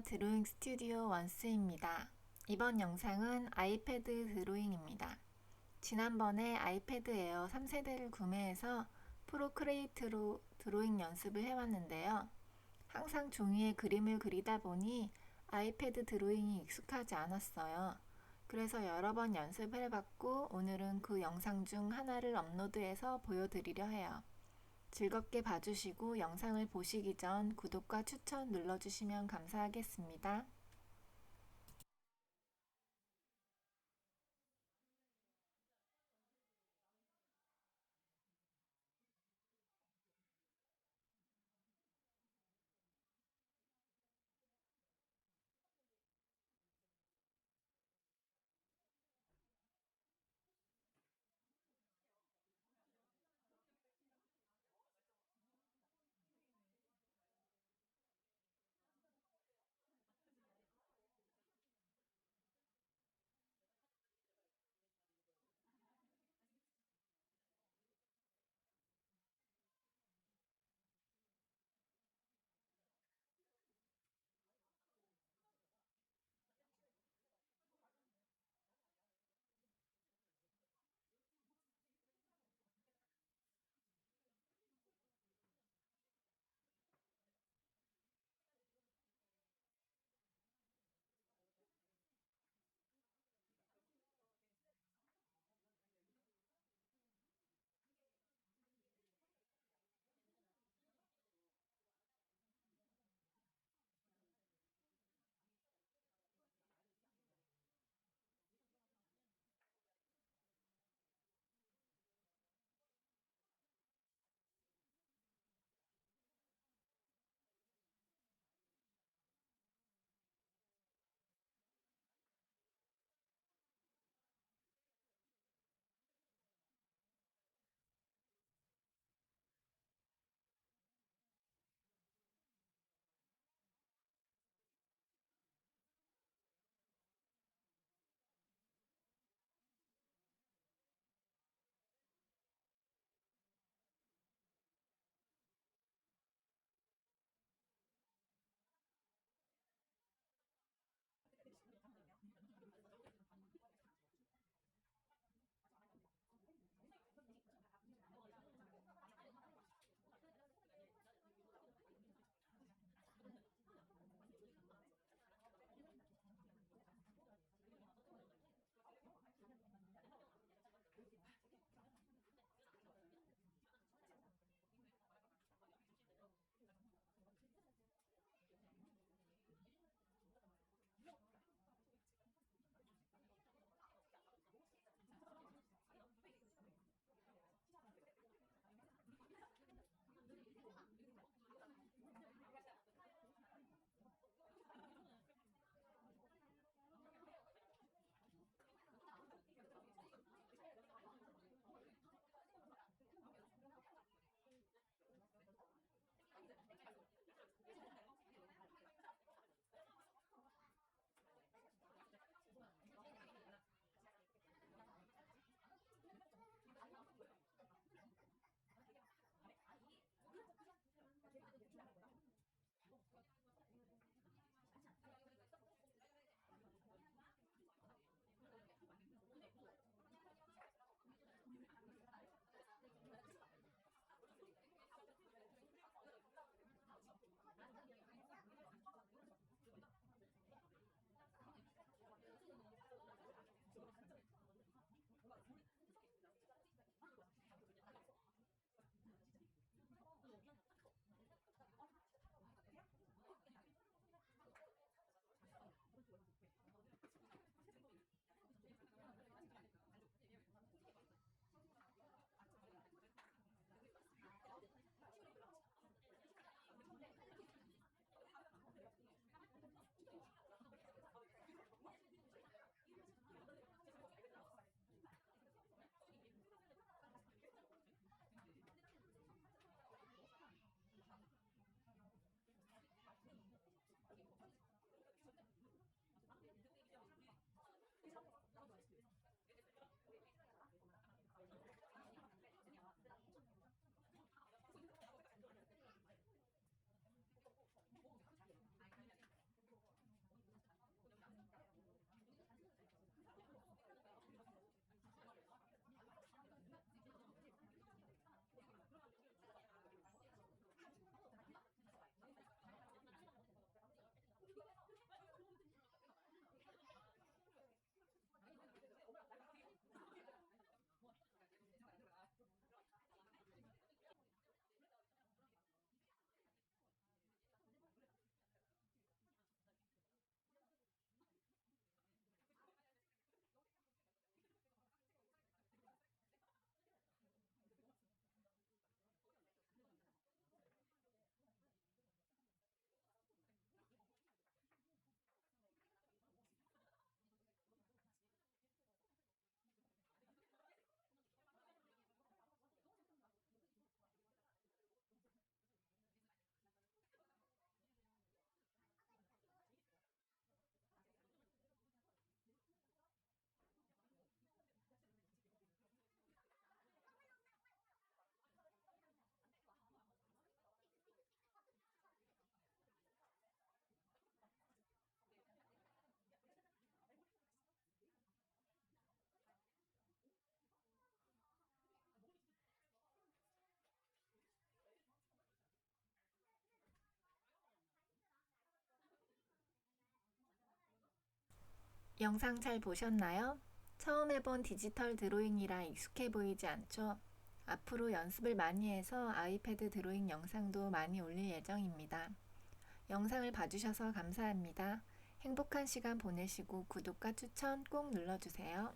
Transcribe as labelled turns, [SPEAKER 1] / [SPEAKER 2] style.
[SPEAKER 1] 드로잉 스튜디오 원스입니다. 이번 영상은 아이패드 드로잉입니다. 지난번에 아이패드 에어 3세대를 구매해서 프로크리에이트로 드로잉 연습을 해왔는데요. 항상 종이에 그림을 그리다 보니 아이패드 드로잉이 익숙하지 않았어요. 그래서 여러 번 연습을 해봤고 오늘은 그 영상 중 하나를 업로드해서 보여드리려 해요. 즐겁게 봐주시고 영상을 보시기 전 구독과 추천 눌러주시면 감사하겠습니다. 영상 잘 보셨나요? 처음 해본 디지털 드로잉이라 익숙해 보이지 않죠? 앞으로 연습을 많이 해서 아이패드 드로잉 영상도 많이 올릴 예정입니다. 영상을 봐주셔서 감사합니다. 행복한 시간 보내시고 구독과 추천 꼭 눌러주세요.